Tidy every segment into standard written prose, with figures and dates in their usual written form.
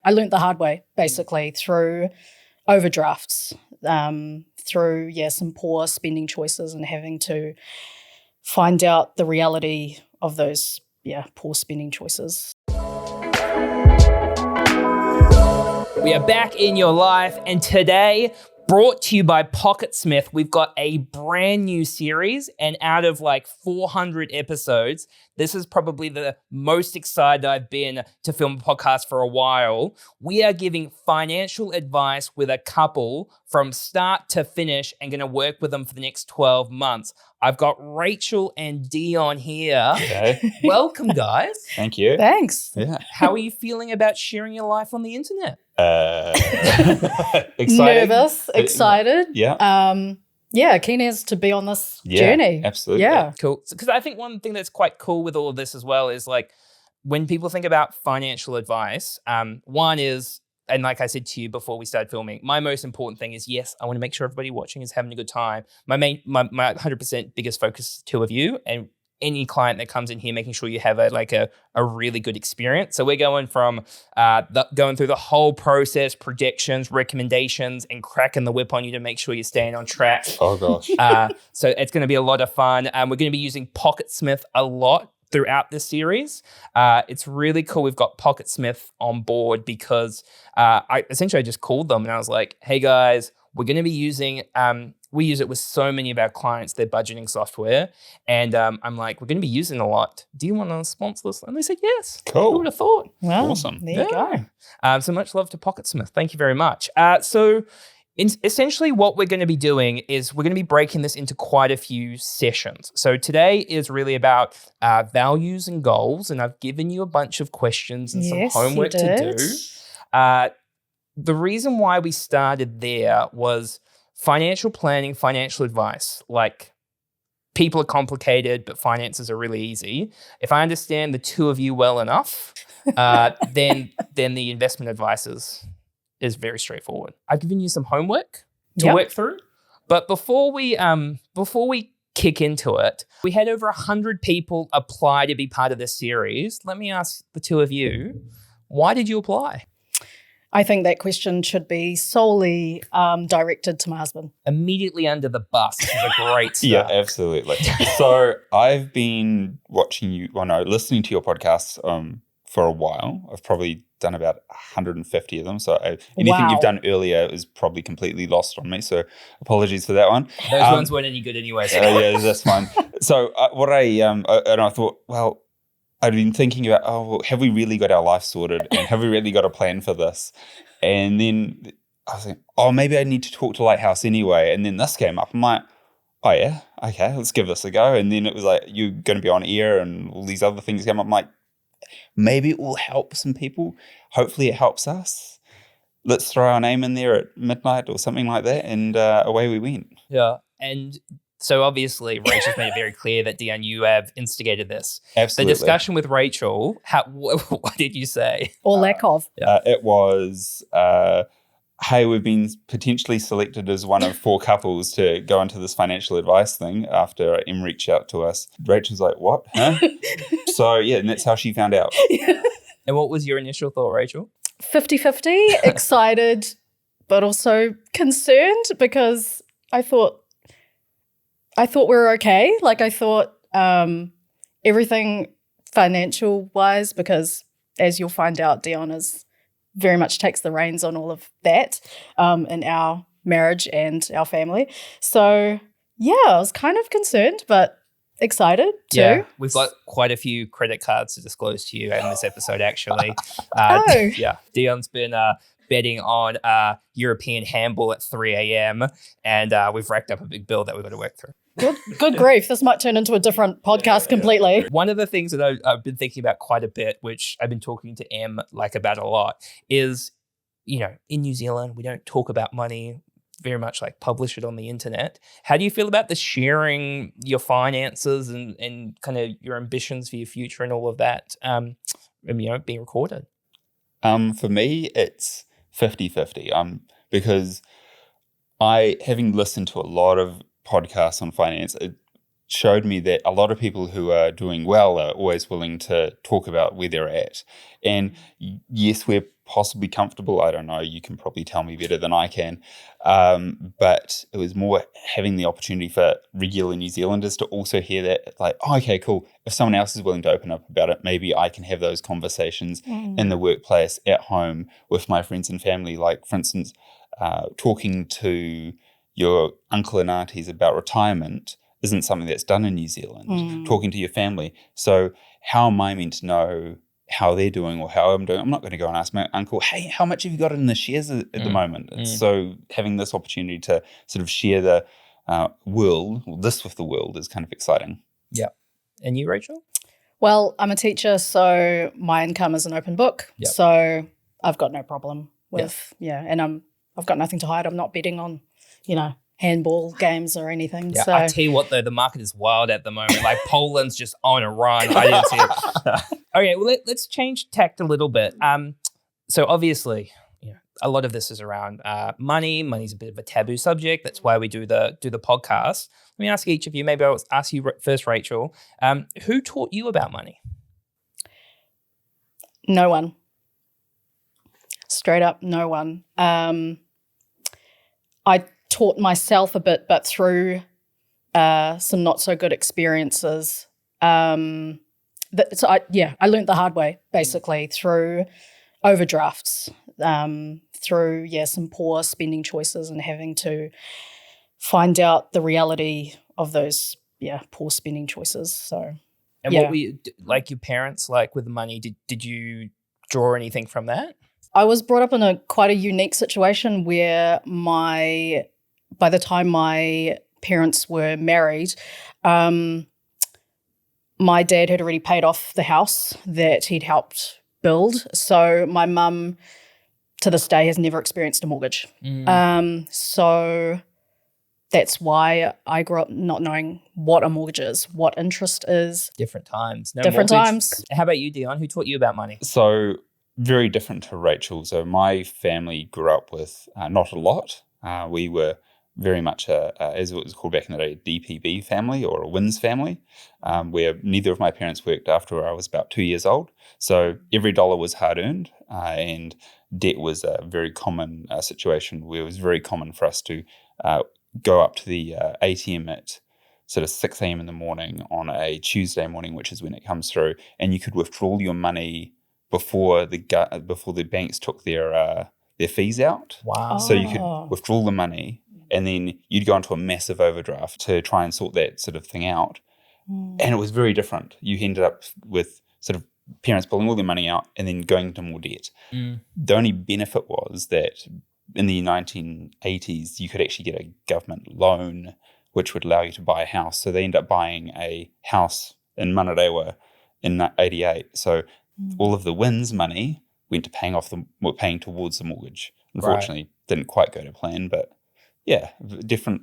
I learned the hard way, basically, through overdrafts, through, some poor spending choices and having to find out the reality of those, poor spending choices. We are back in your life, and today, brought to you by Pocketsmith, we've got a brand new series, and out of like 400 episodes, this is probably the most excited I've been to film a podcast for a while. We are giving financial advice with a couple from start to finish and going to work with them for the next 12 months. I've got Rachel and Dion here. Okay. Welcome, guys. Thank you. Thanks. Yeah. How are you feeling about sharing your life on the internet? Excited. Nervous, excited. Keen as to be on this journey. Absolutely. Yeah. Cool. Because I think one thing that's quite cool with all of this as well is like when people think about financial advice, one is, and like I said to you before we started filming, my most important thing is, yes, I want to make sure everybody watching is having a good time. My 100% biggest focus is two of you and any client that comes in here, making sure you have a really good experience. So we're going from going through the whole process, projections, recommendations, and cracking the whip on you to make sure you're staying on track. Oh gosh. So it's going to be a lot of fun. We're going to be using Pocketsmith a lot throughout this series. It's really cool. We've got Pocketsmith on board because I just called them and I was like, hey guys, we're going to be using, we use it with so many of our clients, their budgeting software. And I'm like, we're going to be using it a lot. Do you want to sponsor this? And they said, yes. Cool. Who would have thought? Well, Awesome. There you go. So much love to Pocketsmith. Thank you very much. Essentially what we're going to be doing is we're going to be breaking this into quite a few sessions. So today is really about values and goals. And I've given you a bunch of questions and some homework to do. The reason why we started there was financial planning, financial advice. Like, people are complicated, but finances are really easy. If I understand the two of you well enough, then the investment advice is very straightforward. I've given you some homework to work through. But before we kick into it, we had over 100 people apply to be part of this series. Let me ask the two of you, why did you apply? I think that question should be solely directed to my husband. Immediately under the bus is a great start. Yeah, absolutely. So I've been listening to your podcasts for a while. I've probably done about 150 of them. So anything you've done earlier is probably completely lost on me. So apologies for that one. Those ones weren't any good anyway. So. Yeah, that's fine. So I thought, well, I'd been thinking about, have we really got our life sorted and have we really got a plan for this? And then I was like, maybe I need to talk to Lighthouse anyway. And then this came up. I'm like, oh yeah, okay, let's give this a go. And then it was like, you're going to be on air and all these other things came up. I'm like, maybe it will help some people. Hopefully it helps us. Let's throw our name in there at midnight or something like that. And away we went. Yeah. And so obviously Rachel's made it very clear that, Dion, you have instigated this. Absolutely. The discussion with Rachel, what did you say? Or lack of. It was, hey, we've been potentially selected as one of 4 couples to go into this financial advice thing after Em reached out to us. Rachel's like, what? Huh? So, yeah, and that's how she found out. And what was your initial thought, Rachel? 50-50, excited, but also concerned because I thought we were okay. Like, I thought everything financial-wise, because as you'll find out, Dion very much takes the reins on all of that in our marriage and our family. So, yeah, I was kind of concerned, but excited too. Yeah, we've got quite a few credit cards to disclose to you in this episode, actually. Yeah, Dion's been betting on European handball at 3 a.m. and we've racked up a big bill that we've got to work through. Good grief. This might turn into a different podcast completely. One of the things that I've been thinking about quite a bit, which I've been talking to Em about a lot, is, in New Zealand, we don't talk about money very much, like publish it on the internet. How do you feel about the sharing your finances and kind of your ambitions for your future and all of that, being recorded? For me, it's 50-50 because having listened to a lot of podcasts on finance, it showed me that a lot of people who are doing well are always willing to talk about where they're at. And yes, we're possibly comfortable. I don't know. You can probably tell me better than I can. But it was more having the opportunity for regular New Zealanders to also hear that, like, oh, okay, cool. If someone else is willing to open up about it, maybe I can have those conversations in the workplace, at home, with my friends and family. Like, for instance, talking to your uncle and aunties about retirement isn't something that's done in New Zealand. Talking to your family. So how am I meant to know how they're doing or how I'm doing? I'm not going to go and ask my uncle, hey, how much have you got in the shares at the moment? So having this opportunity to sort of share the this with the world is kind of exciting. Yeah. And you, Rachel? Well, I'm a teacher, so my income is an open book. Yep. So I've got no problem with, and I've got nothing to hide. I'm not betting on, handball games or anything. Yeah, so. I tell you what, though, the market is wild at the moment. Like, Poland's just on a run. I didn't see it. Okay, well, let's change tact a little bit. So obviously, a lot of this is around money. Money's a bit of a taboo subject. That's why we do the podcast. Let me ask each of you. Maybe I'll ask you first, Rachel. Who taught you about money? No one. Straight up, no one. I taught myself a bit, but through some not so good experiences. I learned the hard way, basically, through overdrafts, through some poor spending choices and having to find out the reality of those poor spending choices. So, and what were you, like, your parents, like, with the money? Did you draw anything from that? I was brought up in quite a unique situation where by the time my parents were married, my dad had already paid off the house that he'd helped build. So my mum, to this day, has never experienced a mortgage. So that's why I grew up not knowing what a mortgage is, what interest is. Different times. Different times. How about you, Dion? Who taught you about money? So very different to Rachel. So my family grew up with not a lot. We were very much as it was called back in the day, a DPB family or a WINS family, where neither of my parents worked after I was about 2 years old. So every dollar was hard earned, and debt was a very common situation where it was very common for us to go up to the ATM at sort of 6 a.m. in the morning on a Tuesday morning, which is when it comes through, and you could withdraw your money before the banks took their fees out. Wow. So you could withdraw the money, and then you'd go into a massive overdraft to try and sort that sort of thing out. And it was very different. You ended up with sort of parents pulling all their money out and then going into more debt. The only benefit was that in the 1980s, you could actually get a government loan, which would allow you to buy a house. So they ended up buying a house in Manarewa in 88. So all of the WINS money went to paying towards the mortgage. Unfortunately, didn't quite go to plan, but a different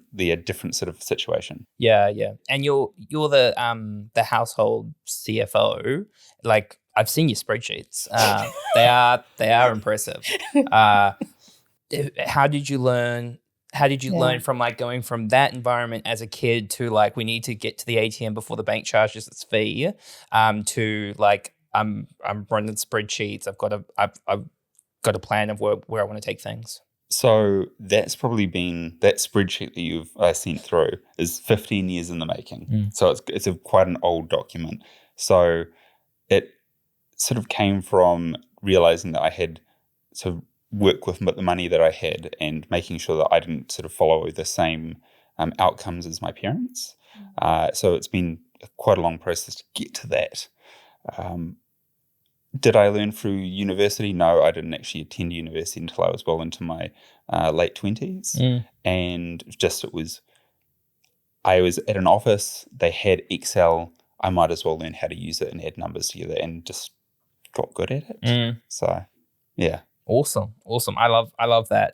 sort of situation. Yeah. And you're the household CFO. Like, I've seen your spreadsheets. They are impressive. How did you learn? How did you learn from, like, going from that environment as a kid to, like, we need to get to the ATM before the bank charges its fee, to, like, I'm running spreadsheets. I've got a plan of where I want to take things. So that's probably been, that spreadsheet that you've sent through is 15 years in the making. So it's quite an old document. So it sort of came from realizing that I had to work with the money that I had and making sure that I didn't sort of follow the same outcomes as my parents. So it's been quite a long process to get to that. Did I learn through university? No, I didn't actually attend university until I was well into my late 20s. And I was at an office, they had Excel, I might as well learn how to use it and add numbers together, and just got good at it. So, yeah. Awesome. I love that.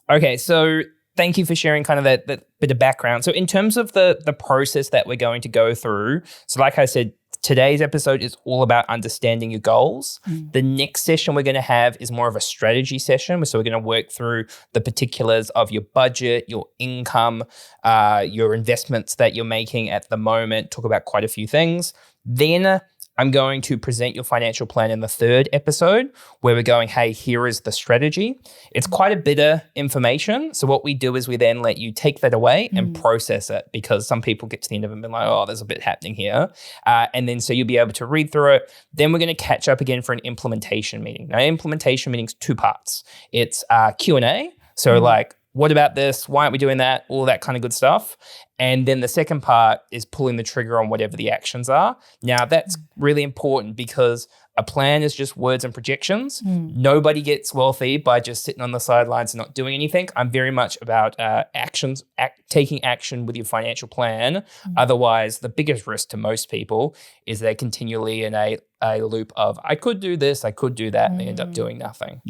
Okay, so thank you for sharing kind of that bit of background. So in terms of the process that we're going to go through, so like I said, today's episode is all about understanding your goals. The next session we're going to have is more of a strategy session. So we're going to work through the particulars of your budget, your income, your investments that you're making at the moment, talk about quite a few things. Then I'm going to present your financial plan in the third episode where we're going, hey, here is the strategy. It's quite a bit of information. So what we do is we then let you take that away and process it, because some people get to the end of it and be like, oh, there's a bit happening here. And then so you'll be able to read through it. Then we're going to catch up again for an implementation meeting. Now, implementation meeting's 2 parts. It's Q&A. So like, what about this? Why aren't we doing that? All that kind of good stuff. And then the second part is pulling the trigger on whatever the actions are. Now, that's really important because a plan is just words and projections. Nobody gets wealthy by just sitting on the sidelines and not doing anything. I'm very much about taking action with your financial plan. Otherwise, the biggest risk to most people is they're continually in a loop of, I could do this, I could do that, and they end up doing nothing.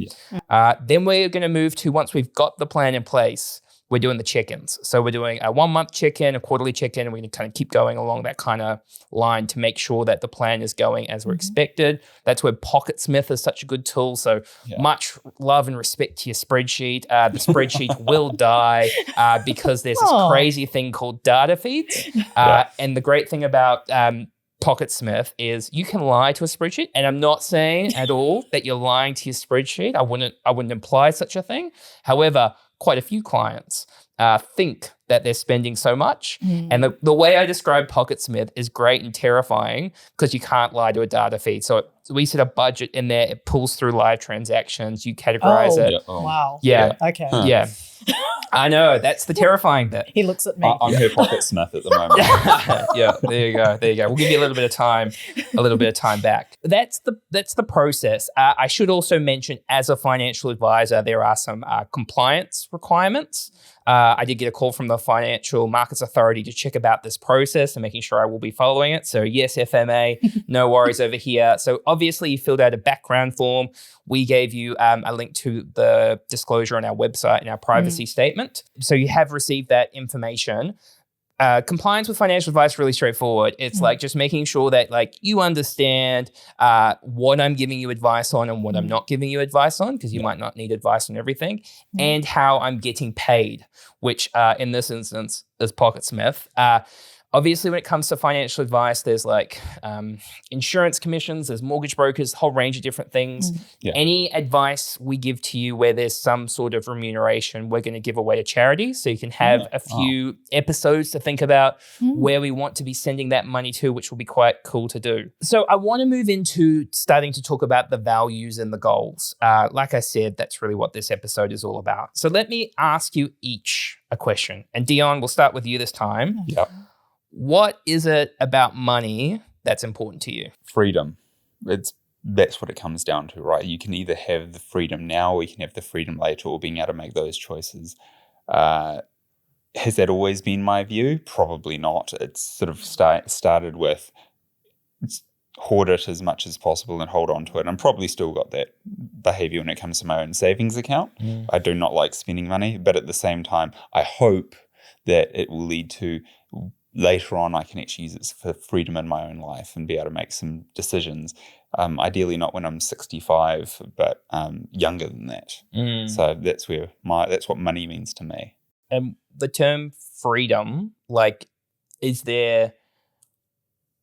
Then we're going to move to, once we've got the plan in place, we're doing the check-ins. So we're doing a 1-month check-in, a quarterly check-in, and we're going to kind of keep going along that kind of line to make sure that the plan is going as we're expected. That's where Pocketsmith is such a good tool. So much love and respect to your spreadsheet. The spreadsheet will die because there's this crazy thing called data feeds. And the great thing about Pocketsmith is you can lie to a spreadsheet, and I'm not saying at all that you're lying to your spreadsheet. I wouldn't imply such a thing. However, quite a few clients think that they're spending so much. And the way I describe Pocketsmith is great and terrifying because you can't lie to a data feed. So we set a budget in there. It pulls through live transactions. You categorize it. Wow. Yeah. Okay. Yeah. I know. That's the terrifying bit. He looks at me. I'm her Pocketsmith at the moment. Yeah. There you go. We'll give you a little bit of time back. That's the process. I should also mention, as a financial advisor, there are some compliance requirements. I did get a call from the Financial Markets Authority to check about this process and making sure I will be following it. So yes, FMA, no worries over here. So obviously you filled out a background form. We gave you a link to the disclosure on our website and our privacy statement. So you have received that information. Compliance with financial advice is really straightforward. It's like just making sure that like you understand what I'm giving you advice on and what I'm not giving you advice on, because you might not need advice on everything, and how I'm getting paid, which in this instance is Pocketsmith. Obviously, when it comes to financial advice, there's like insurance commissions, there's mortgage brokers, a whole range of different things. Any advice we give to you where there's some sort of remuneration, we're going to give away to charity. So you can have a few episodes to think about where we want to be sending that money to, which will be quite cool to do. So I want to move into starting to talk about the values and the goals. Like I said, that's really what this episode is all about. So let me ask you each a question. And Dion, we'll start with you this time. What is it about money that's important to you? Freedom. That's what it comes down to, right? You can either have the freedom now or you can have the freedom later, or being able to make those choices. Has that always been my view? Probably not. It's sort of started with hoard it as much as possible and hold on to it. I'm probably still got that behavior when it comes to my own savings account. I do not like spending money, but at the same time, I hope that it will lead to later on I can actually use it for freedom in my own life and be able to make some decisions. Ideally not when I'm 65, but younger than that. So that's what money means to me. And the term freedom, like, is there?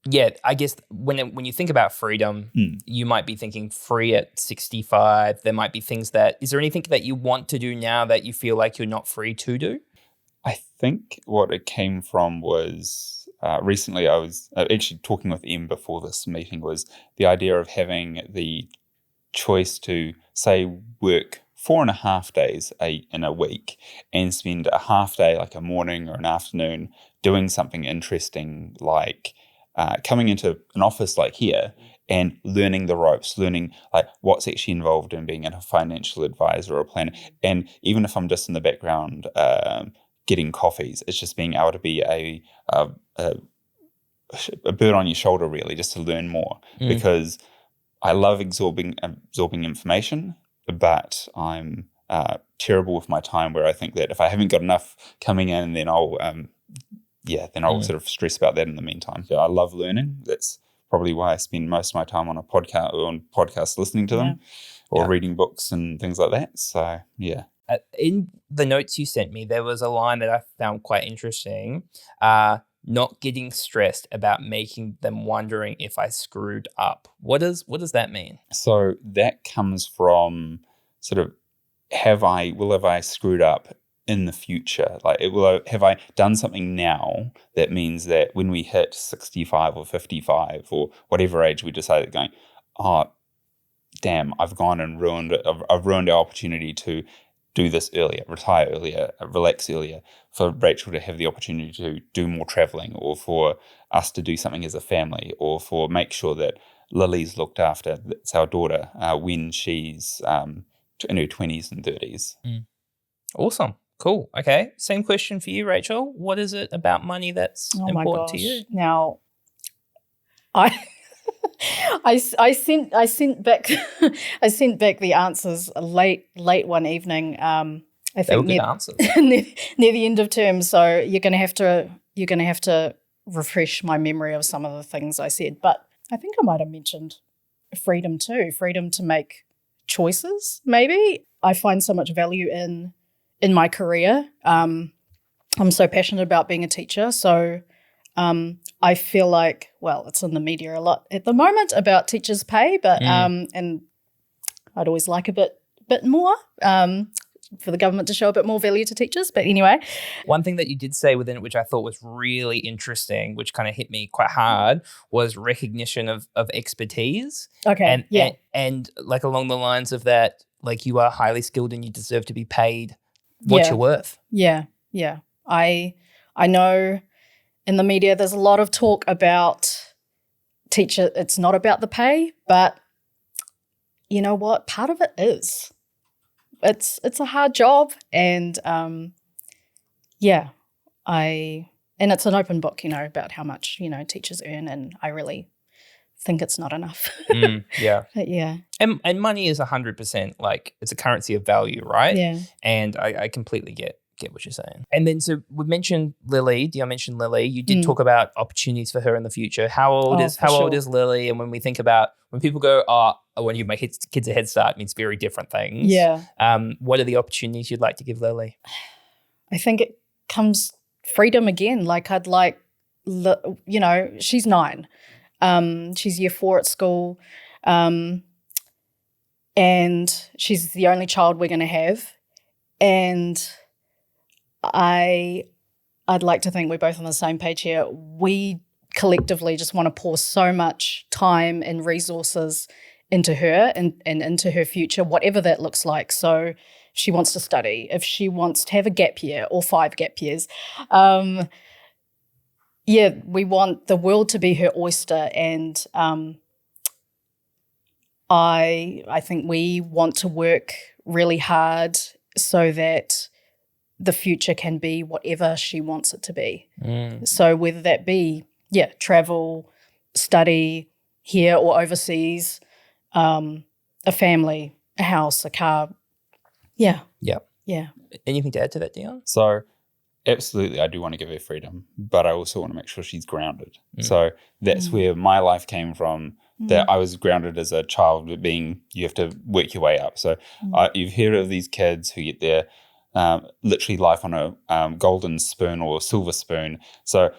Yeah, I guess when you think about freedom, you might be thinking free at 65. There might be things is there anything that you want to do now that you feel like you're not free to do? I think what it came from was recently I was actually talking with Em before this meeting, was the idea of having the choice to, say, work 4.5 days in a week and spend a half day, like a morning or an afternoon, doing something interesting, like coming into an office like here and learning the ropes, learning like what's actually involved in being a financial advisor or a planner. And even if I'm just in the background getting coffees, it's just being able to be a bird on your shoulder, really, just to learn more. Because I love absorbing information, but I'm terrible with my time, where I think that if I haven't got enough coming in, then I'll sort of stress about that in the meantime. So I love learning. That's probably why I spend most of my time on podcasts listening to them or reading books and things like that. So in the notes you sent me, there was a line that I found quite interesting. not getting stressed about making them wondering if I screwed up. What does that mean? So that comes from sort of have I screwed up in the future? Like have I done something now that means that when we hit 65 or 55 or whatever age we decided going, oh damn, I've gone and I've ruined our opportunity to do this earlier, retire earlier, relax earlier, for Rachel to have the opportunity to do more traveling, or for us to do something as a family, or for make sure that Lily's looked after, that's our daughter, when she's in her 20s and 30s. Awesome. Cool. Okay. Same question for you, Rachel. What is it about money that's important to you? Now, I sent back the answers late one evening. I think good answers. near the end of term. So you're gonna have to refresh my memory of some of the things I said. But I think I might have mentioned freedom too. Freedom to make choices. Maybe I find so much value in my career. I'm so passionate about being a teacher. So I feel like, well, it's in the media a lot at the moment about teachers' pay, but and I'd always like a bit more for the government to show a bit more value to teachers. But anyway. One thing that you did say within it, which I thought was really interesting, which kind of hit me quite hard, was recognition of expertise. Okay. And like along the lines of that, like you are highly skilled and you deserve to be paid what you're worth. Yeah. I know in the media there's a lot of talk about teacher. It's not about the pay, but you know what? Part of it is. It's a hard job, and and it's an open book, about how much teachers earn, and I really think it's not enough. Yeah. But yeah. And money is 100% like it's a currency of value, right? Yeah. And I completely get what you're saying. And then so we mentioned Lily. Dion mentioned Lily. You did talk about opportunities for her in the future. How old is Lily? And when we think about when people go, I want to give my kids a head start, it means very different things. Yeah. What are the opportunities you'd like to give Lily? I think it comes freedom again. Like I'd like, she's 9. She's year 4 at school. And she's the only child we're going to have. And I'd like to think we're both on the same page here. We collectively just want to pour so much time and resources into her and into her future, whatever that looks like. So if she wants to study, if she wants to have a gap year or 5 gap years, we want the world to be her oyster. And I think we want to work really hard so that the future can be whatever she wants it to be. So whether that be, travel, study here or overseas, a family, a house, a car. Yeah. Anything to add to that, Dion? So absolutely, I do want to give her freedom, but I also want to make sure she's grounded. So that's where my life came from, that I was grounded as a child, being you have to work your way up. So you've heard of these kids who get their literally life on a golden spoon or silver spoon. So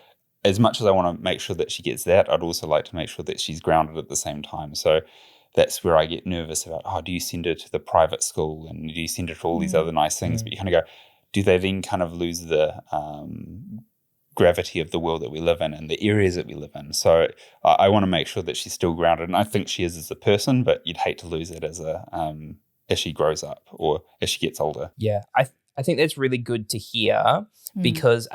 as much as I want to make sure that she gets that, I'd also like to make sure that she's grounded at the same time. So that's where I get nervous about, do you send her to the private school and do you send her to all these other nice things? But you kind of go, do they then kind of lose the gravity of the world that we live in and the areas that we live in? So I want to make sure that she's still grounded, and I think she is as a person, but you'd hate to lose it as she grows up or as she gets older. Yeah, I think that's really good to hear because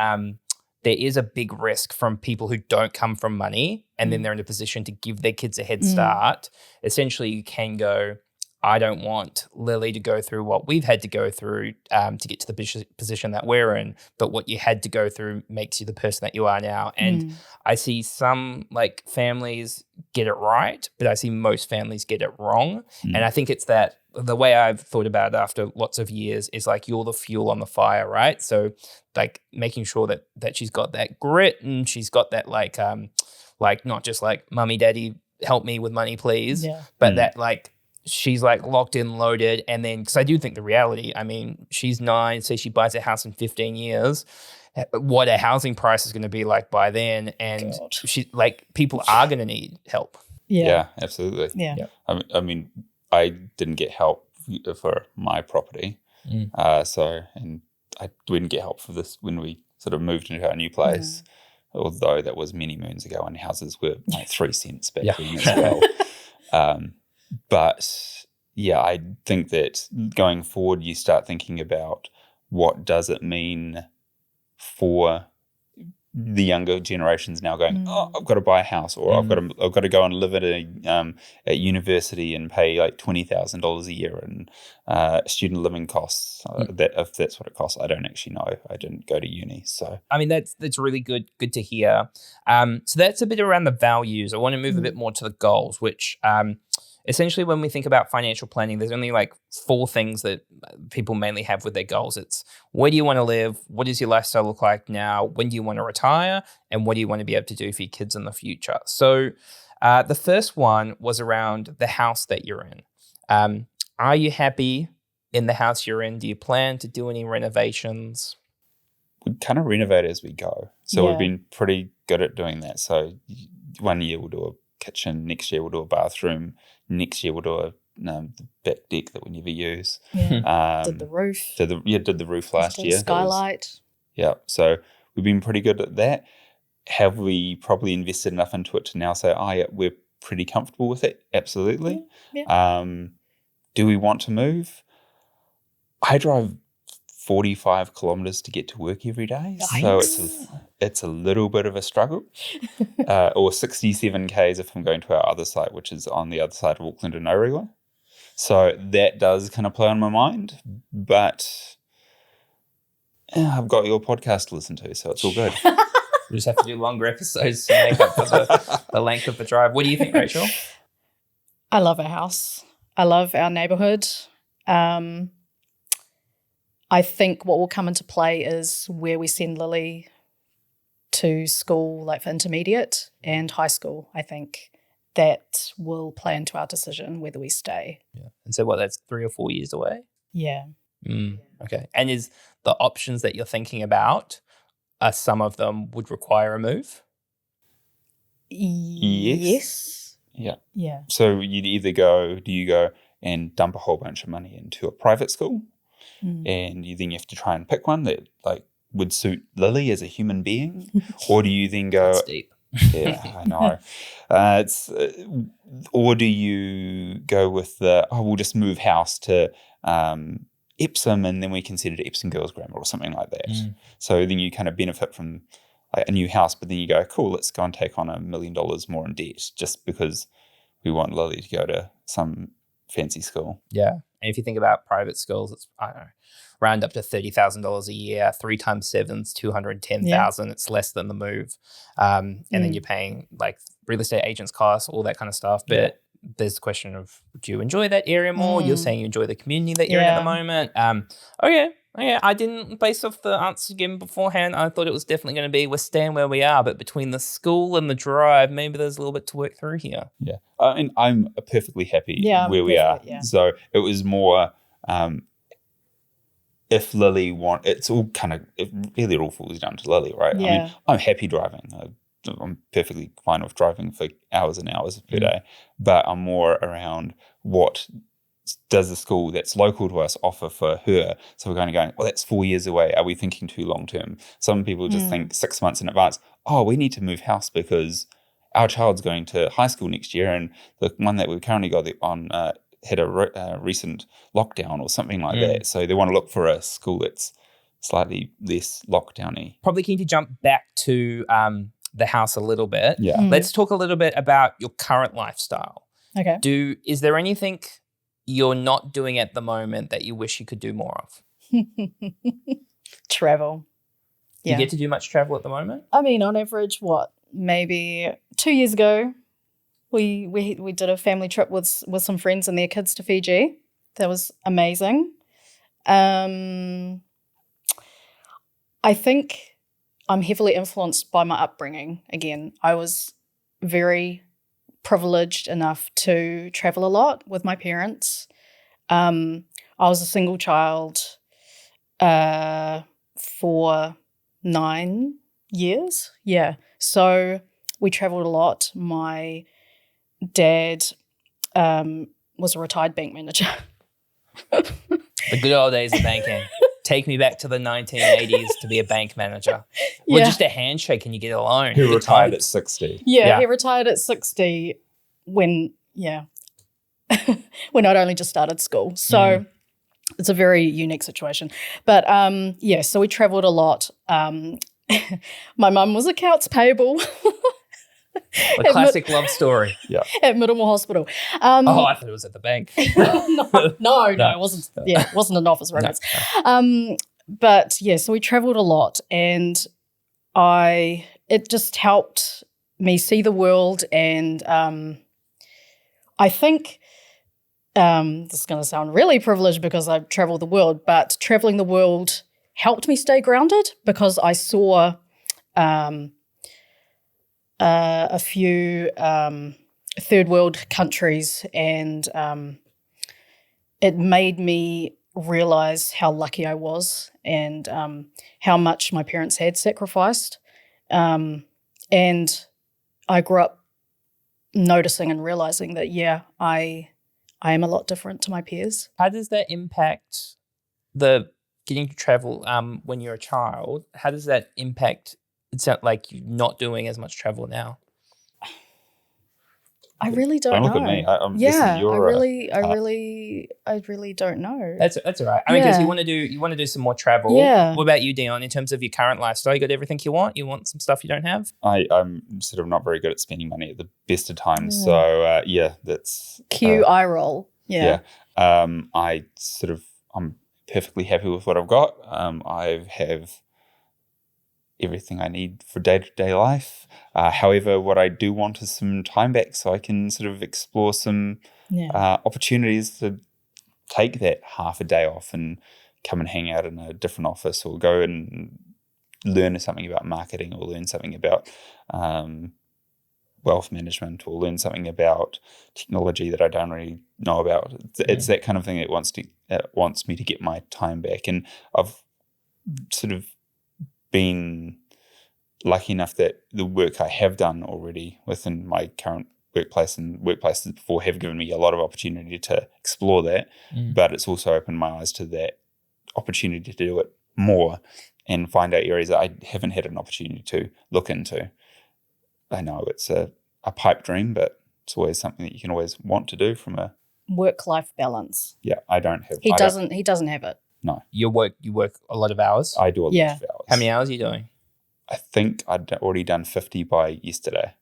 there is a big risk from people who don't come from money and then they're in a position to give their kids a head start. Essentially, you can go, I don't want Lily to go through what we've had to go through to get to the position that we're in, but what you had to go through makes you the person that you are now. And I see some like families get it right, but I see most families get it wrong. And I think it's that the way I've thought about it after lots of years is like you're the fuel on the fire, right? So like making sure that she's got that grit and she's got that like not just like mummy, daddy, help me with money, please, but that like she's like locked in, loaded. And then, because I do think the reality, I mean, she's 9, say she buys a house in 15 years, what a housing price is going to be like by then. And God. she like people are going to need help. Yeah, absolutely. Yeah. Yeah. I mean, I didn't get help for my property. Mm. And I didn't get help for this when we sort of moved into our new place, although that was many moons ago and houses were like 3 cents back then as well. But yeah, I think that going forward, you start thinking about what does it mean for the younger generations now going, oh, I've got to buy a house, or I've got to go and live at university and pay like $20,000 a year in student living costs. That if that's what it costs, I don't actually know. I didn't go to uni, so I mean that's really good to hear. So that's a bit around the values. I want to move a bit more to the goals, which essentially when we think about financial planning, there's only like 4 things that people mainly have with their goals. It's where do you want to live? What does your lifestyle look like now? When do you want to retire? And what do you want to be able to do for your kids in the future? So the first one was around the house that you're in. Are you happy in the house you're in? Do you plan to do any renovations? we kind of renovate as we go. So we've been pretty good at doing that. So one year we'll do a kitchen, next year we'll do a bathroom, next year we'll do the back deck that we never use. Yeah. Did the roof. Did the roof last year. Skylight. So we've been pretty good at that. Have we probably invested enough into it to now say, oh yeah, we're pretty comfortable with it? Absolutely. Yeah. Do we want to move? I drive 45 kilometers to get to work every day. Nice. So it's a little bit of a struggle. Or 67 Ks if I'm going to our other site, which is on the other side of Auckland and Orewa. So that does kind of play on my mind. But I've got your podcast to listen to, so it's all good. We just have to do longer episodes to make up for the length of the drive. What do you think, Rachel? I love our house. I love our neighborhood. I think what will come into play is where we send Lily to school, like for intermediate and high school. I think that will play into our decision whether we stay. Yeah. And so that's 3 or 4 years away? Yeah. Okay. And is the options that you're thinking about, some of them would require a move? Yes. Yeah. Yeah. So do you go and dump a whole bunch of money into a private school, and then you have to try and pick one that like would suit Lily as a human being, or do you then go? That's deep. Yeah, I know. Or do you go with we'll just move house to Epsom, and then we can send it to Epsom Girls Grammar or something like that. So then you kind of benefit from like a new house, but then you go, cool, let's go and take on $1 million more in debt just because we want Lily to go to some fancy school. Yeah. And if you think about private schools, it's, I don't know, round up to $30,000 a year, 3 times 7 is $210,000. Yeah. It's less than the move. And then you're paying like real estate agents' costs, all that kind of stuff. But there's the question of, do you enjoy that area more? You're saying you enjoy the community that you're in at the moment. Okay. I didn't, based off the answer given beforehand, I thought it was definitely going to be we're staying where we are, but between the school and the drive, maybe there's a little bit to work through here. Yeah. And I'm perfectly happy where we are. Yeah. So it was more, if Lily it really all falls down to Lily, right? Yeah. I mean, I'm happy driving. I'm perfectly fine with driving for hours and hours per day, but I'm more around what does the school that's local to us offer for her? So we're going, well, that's 4 years away. Are we thinking too long term? Some people just think 6 months in advance, we need to move house because our child's going to high school next year, and the one that we've currently got on had a recent lockdown or something like that. So they want to look for a school that's slightly less lockdowny. Probably keen to jump back to the house a little bit. Yeah. Let's talk a little bit about your current lifestyle. Okay. Is there anything you're not doing at the moment that you wish you could do more of? Travel. Do you get to do much travel at the moment? I mean, on average, maybe 2 years ago, we did a family trip with some friends and their kids to Fiji. That was amazing. I think I'm heavily influenced by my upbringing. Again, I was very privileged enough to travel a lot with my parents. I was a single child for 9 years. Yeah. So we traveled a lot. My dad was a retired bank manager. The good old days of banking. Take me back to the 1980s to be a bank manager. Well, just a handshake and you get a loan. Who retired at 60. Yeah, he retired at 60 when when I'd only just started school. So it's a very unique situation. But so we traveled a lot. My mum was accounts payable. A classic love story. Yeah. At Middlemore Hospital. I thought it was at the bank. No, it wasn't. Yeah, it wasn't an office records. No. But so we traveled a lot, and it just helped me see the world. And I think this is going to sound really privileged because I've traveled the world, but traveling the world helped me stay grounded because I saw a few third world countries, and it made me realize how lucky I was and how much my parents had sacrificed. And I grew up noticing and realizing that, I am a lot different to my peers. How does that impact the getting to travel when you're a child? How does that impact? It's not like you're not doing as much travel now. I really don't know. Look at me. I really don't know. That's all right. I mean, because you want to do some more travel. Yeah. What about you, Dion? In terms of your current lifestyle, you got everything you want. You want some stuff you don't have. I'm sort of not very good at spending money at the best of times. So that's Cue eye roll. Yeah. I'm perfectly happy with what I've got. I have everything I need for day-to-day life. However, what I do want is some time back so I can sort of explore some opportunities to take that half a day off and come and hang out in a different office, or go and learn something about marketing, or learn something about wealth management, or learn something about technology that I don't really know about. It's that kind of thing that wants me to get my time back. And I've sort of been lucky enough that the work I have done already within my current workplace and workplaces before have given me a lot of opportunity to explore that, but it's also opened my eyes to that opportunity to do it more and find out areas that I haven't had an opportunity to look into. I know it's a pipe dream, but it's always something that you can always want to do from a work-life balance. Yeah, I don't have. He doesn't have it. No. You work a lot of hours? I do a lot of hours. How many hours are you doing? I think I'd already done 50 by yesterday.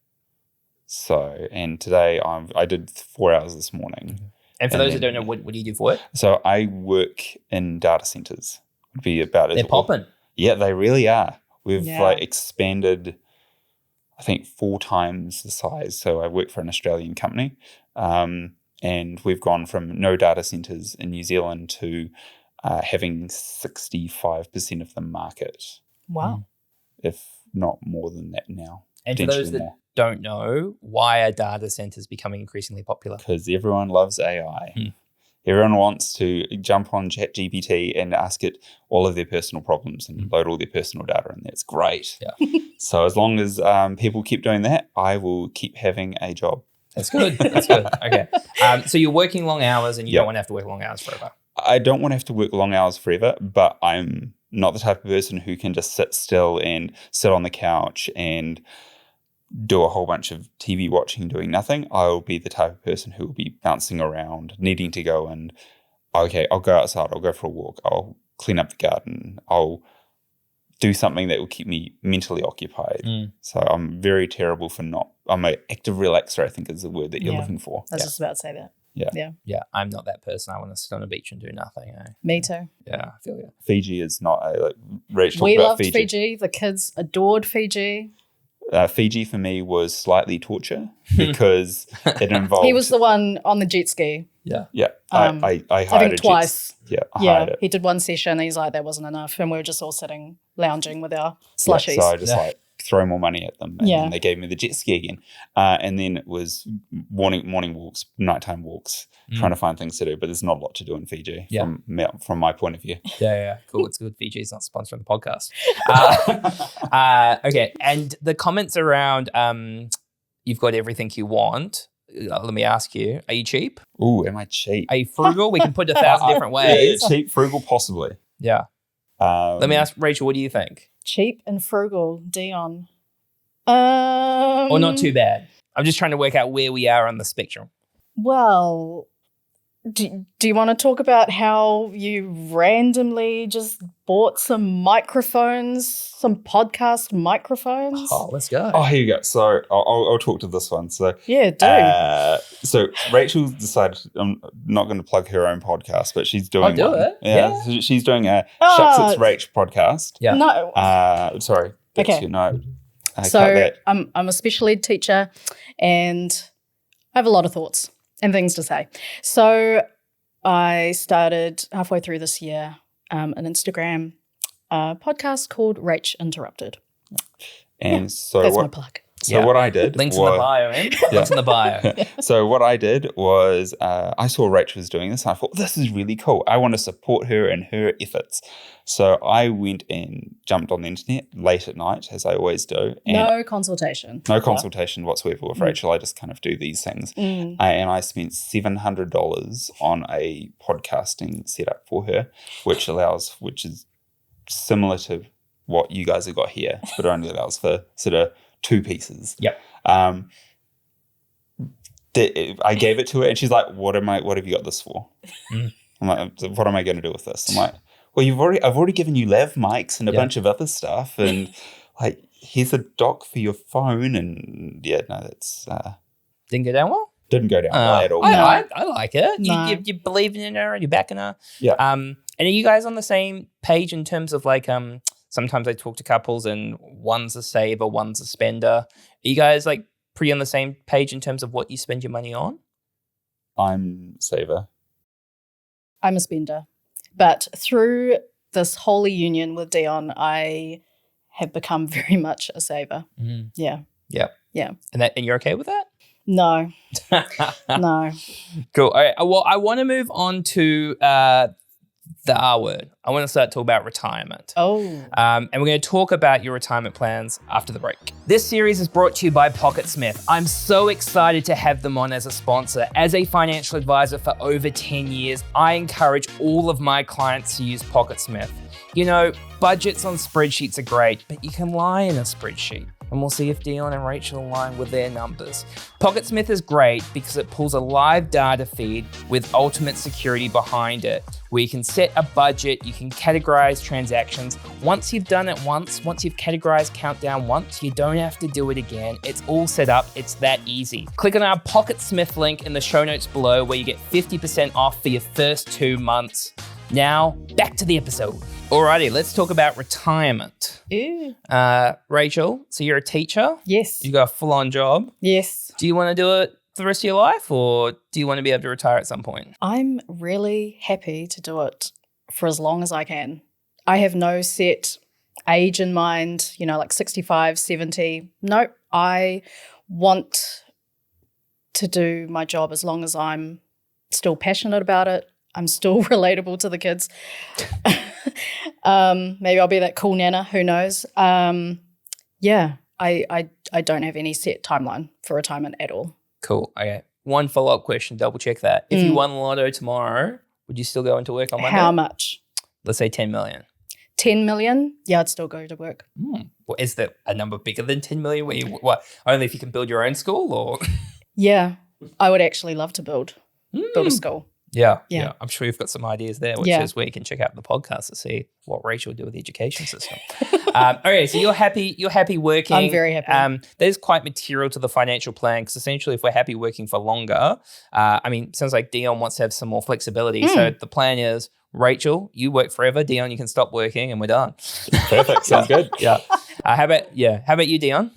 So, and today I did 4 hours this morning. And for those who don't know, what do you do for work? So I work in data centers. Would be about They're popping. Yeah, they really are. We've expanded, I think, 4 times the size. So I work for an Australian company, and we've gone from no data centers in New Zealand to having 65% of the market. Wow. If not more than that now. And for those that don't know, why are data centers becoming increasingly popular? Because everyone loves AI. Everyone wants to jump on ChatGPT and ask it all of their personal problems and load all their personal data, and that's great. Yeah. So as long as people keep doing that, I will keep having a job. That's good. That's good. Okay. So you're working long hours, and you don't want to have to work long hours forever. I don't want to have to work long hours forever, but I'm not the type of person who can just sit still and sit on the couch and do a whole bunch of TV watching, doing nothing. I'll be the type of person who will be bouncing around, needing to go and, okay, I'll go outside, I'll go for a walk, I'll clean up the garden, I'll do something that will keep me mentally occupied. So I'm very terrible for I'm an active relaxer, I think is the word that you're looking for. I was just about to say that. Yeah. I'm not that person. I want to sit on a beach and do nothing. Me too. Yeah, I feel you. Fiji is not Rach we talked about loved Fiji. The kids adored Fiji. Fiji for me was slightly torture because it involved. He was the one on the jet ski. Yeah. I hired I think twice. I hired it. He did one session and he's like, that wasn't enough. And we were just all sitting, lounging with our slushies. So I just throw more money at them. And Yeah. then they gave me the jet ski again. And then it was morning walks, nighttime walks, trying to find things to do. But there's not a lot to do in Fiji from my point of view. Yeah. Cool. It's good. Fiji's not sponsoring the podcast. Okay. And the comments around you've got everything you want. Let me ask you, are you cheap? Ooh, am I cheap? Are you frugal? We can put it 1,000 different ways. Cheap, frugal, possibly. Yeah. Let me ask Rachel, what do you think? Cheap and frugal, Dion. Or not too bad? I'm just trying to work out where we are on the spectrum. Well, do you want to talk about how you randomly just bought some microphones, some podcast microphones? Oh, let's go. Oh, here you go. So I'll talk to this one. So Yeah, do. So Rachel decided I'm not going to plug her own podcast, but she's doing do one. it. Yeah. So she's doing a Shucks It's Rach podcast. Yeah. No. Sorry. That's Okay. your note. Cut So that. I'm a special ed teacher and I have a lot of thoughts and things to say. So I started halfway through this year an Instagram podcast called Rach Interrupted. And so That's my what? plug. So what I did Links in the bio, man. Links in the bio. So what I did was I saw Rachel was doing this and I thought, this is really cool. I want to support her and her efforts. So I went and jumped on the internet late at night, as I always do. And No consultation. no consultation whatsoever with Rachel. I just kind of do these things. And I spent $700 on a podcasting setup for her, which is similar to what you guys have got here, but only allows for sort of 2 pieces. Yep. I gave it to her and she's like, what have you got this for? I'm like, what am I going to do with this? I'm like, well, I've already given you lav mics and a bunch of other stuff and like, here's a dock for your phone and that's Didn't go down well? didn't go down well at all. I like it. No. You believe in her and you're backing her. Yeah. And are you guys on the same page in terms of like sometimes I talk to couples and one's a saver, one's a spender. Are you guys like pretty on the same page in terms of what you spend your money on? I'm saver. I'm a spender. But through this holy union with Dion, I have become very much a saver. Yeah. And you're okay with that? No. No. Cool. All right. Well, I want to move on to the R word. I want to start talking about retirement. Oh. And we're going to talk about your retirement plans after the break. This series is brought to you by Pocketsmith. I'm so excited to have them on as a sponsor. As a financial advisor for over 10 years, I encourage all of my clients to use Pocketsmith. You know, budgets on spreadsheets are great, but you can lie in a spreadsheet. And we'll see if Dion and Rachel align with their numbers. Pocketsmith is great because it pulls a live data feed with ultimate security behind it, where you can set a budget, you can categorize transactions. Once you've done it once you've categorized Countdown once, you don't have to do it again. It's all set up, it's that easy. Click on our Pocketsmith link in the show notes below where you get 50% off for your first 2 months. Now, back to the episode. Alrighty, let's talk about retirement. Ew. Rachel, so you're a teacher? Yes. You got a full-on job. Yes. Do you want to do it for the rest of your life or do you want to be able to retire at some point? I'm really happy to do it for as long as I can. I have no set age in mind, like 65, 70. Nope. I want to do my job as long as I'm still passionate about it. I'm still relatable to the kids. Maybe I'll be that cool nana. Who knows? I don't have any set timeline for retirement at all. Cool. Okay. One follow-up question, double check that. If you won the lotto tomorrow, would you still go into work on Monday? How much? Let's say 10 million. 10 million? Yeah, I'd still go to work. Well, is there a number bigger than 10 million? Where only if you can build your own school or? Yeah, I would actually love to build a school. Yeah. Yeah. I'm sure you've got some ideas there, which is where you can check out the podcast to see what Rachel will do with the education system. Okay, so you're happy working. I'm very happy. That is quite material to the financial plan because essentially if we're happy working for longer, sounds like Dion wants to have some more flexibility. So the plan is, Rachel, you work forever. Dion, you can stop working and we're done. Perfect. Sounds good. Yeah. How about you, Dion?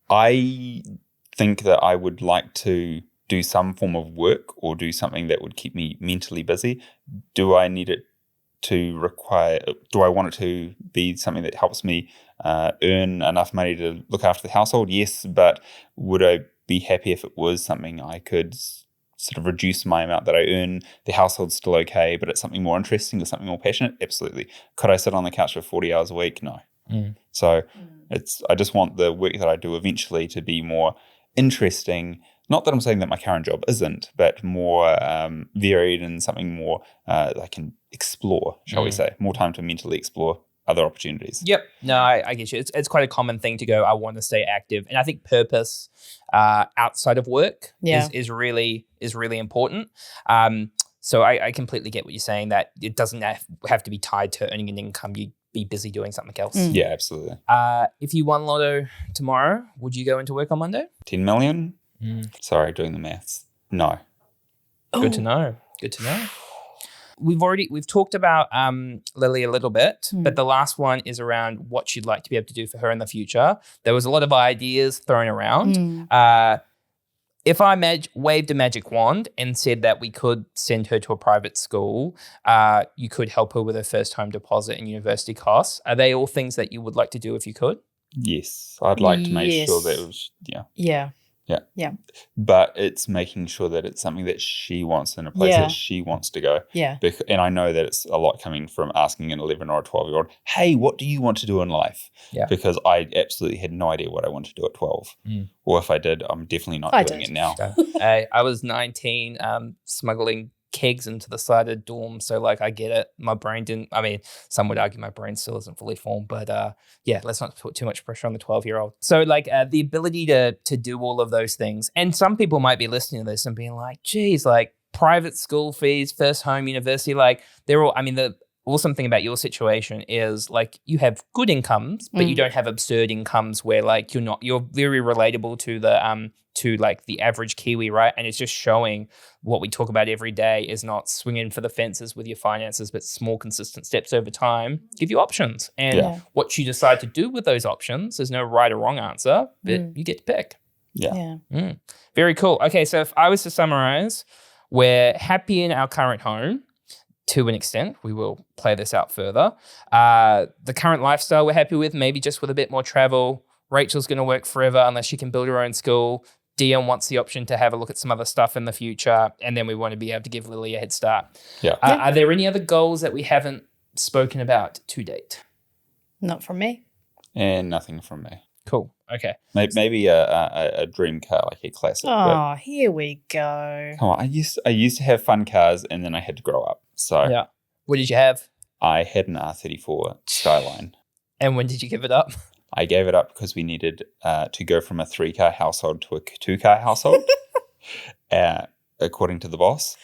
I think that I would like to do some form of work or do something that would keep me mentally busy. Do I need it do I want it to be something that helps me earn enough money to look after the household? Yes, but would I be happy if it was something I could sort of reduce my amount that I earn? The household's still okay, but it's something more interesting or something more passionate? Absolutely. Could I sit on the couch for 40 hours a week? No. So I just want the work that I do eventually to be more interesting. Not that I'm saying that my current job isn't, but more varied and something more I can explore, shall we say. More time to mentally explore other opportunities. Yep. No, I get you. It's quite a common thing to go, I want to stay active. And I think purpose outside of work is really important. So I completely get what you're saying, that it doesn't have to be tied to earning an income. You be busy doing something else. Yeah, absolutely. If you won Lotto tomorrow, would you go into work on Monday? 10 million? Sorry, doing the maths. No. Good to know. We've talked about Lily a little bit, but the last one is around what she'd like to be able to do for her in the future. There was a lot of ideas thrown around. If I waved a magic wand and said that we could send her to a private school, you could help her with her first home deposit and university costs. Are they all things that you would like to do if you could? Yes. I'd like to make sure that it was, Yeah. But it's making sure that it's something that she wants in a place that she wants to go. Yeah. And I know that it's a lot coming from asking an 11 or a 12-year-old, hey, what do you want to do in life? Yeah. Because I absolutely had no idea what I wanted to do at 12. Or if I did, I'm definitely not doing it now. I was 19, smuggling kegs into the side of dorm. So like, I get it. My brain didn't, I mean, some would argue my brain still isn't fully formed, but let's not put too much pressure on the 12-year-old. So like the ability to do all of those things. And some people might be listening to this and being like, geez, like private school fees, first home, university, like they're all, I mean, the awesome thing about your situation is like you have good incomes, but you don't have absurd incomes where like you're very relatable to the to like the average Kiwi, right? And it's just showing what we talk about every day is not swinging for the fences with your finances, but small consistent steps over time give you options. And what you decide to do with those options, there's no right or wrong answer, but you get to pick. Very cool. Okay, so if I was to summarize, we're happy in our current home. To an extent, we will play this out further. The current lifestyle we're happy with, maybe just with a bit more travel. Rachel's going to work forever unless she can build her own school. Dion wants the option to have a look at some other stuff in the future. And then we want to be able to give Lily a head start. Are there any other goals that we haven't spoken about to date? Not from me. And nothing from me. Cool. Okay. Maybe a dream car, like a classic. Oh, here we go. Come on, I used to have fun cars, and then I had to grow up. So What did you have? I had an R34 Skyline. And when did you give it up? I gave it up because we needed to go from a 3-car household to a 2-car household, according to the boss.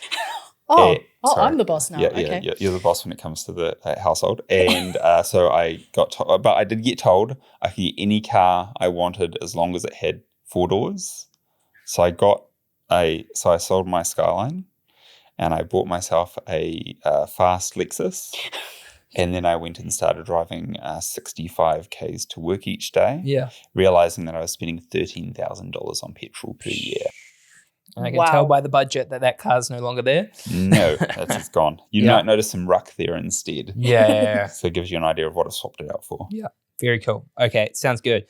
I'm the boss now. Yeah, you're the boss when it comes to the household. And so I got told, but I did get told I could get any car I wanted as long as it had 4 doors. So I sold my Skyline and I bought myself a fast Lexus. And then I went and started driving 65 Ks to work each day, realizing that I was spending $13,000 on petrol per year. And I can tell by the budget that car's no longer there. No, it's gone. You might notice some ruck there instead. Yeah. So it gives you an idea of what I swapped it out for. Yeah. Very cool. Okay, sounds good.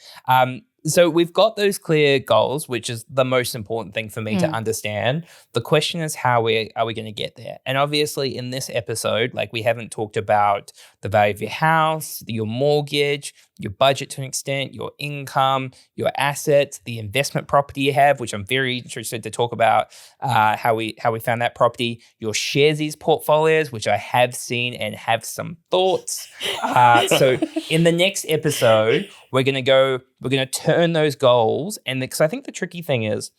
So we've got those clear goals, which is the most important thing for me to understand. The question is, are we going to get there? And obviously in this episode, like we haven't talked about the value of your house, your mortgage, your budget to an extent, your income, your assets, the investment property you have, which I'm very interested to talk about, how we found that property, your Sharesies portfolios, which I have seen and have some thoughts. So in the next episode, we're going to turn those goals. And because I think the tricky thing is,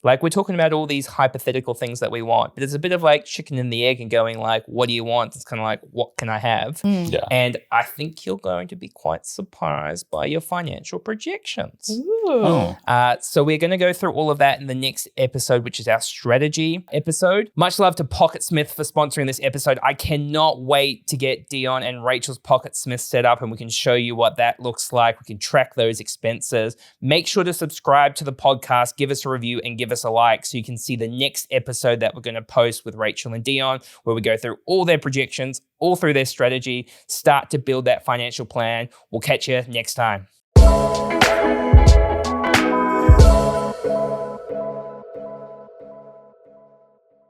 like, we're talking about all these hypothetical things that we want, but it's a bit of like chicken and the egg and going like, what do you want? It's kind of like, what can I have? Yeah. And I think you're going to be quite surprised by your financial projections. Ooh. So we're going to go through all of that in the next episode, which is our strategy episode. Much love to Pocketsmith for sponsoring this episode. I cannot wait to get Dion and Rachel's Pocketsmith set up and we can show you what that looks like. We can track those expenses. Make sure to subscribe to the podcast, give us a review and give us a like so you can see the next episode that we're going to post with Rachel and Dion, where we go through all their projections, all through their strategy, start to build that financial plan. We'll catch you next time.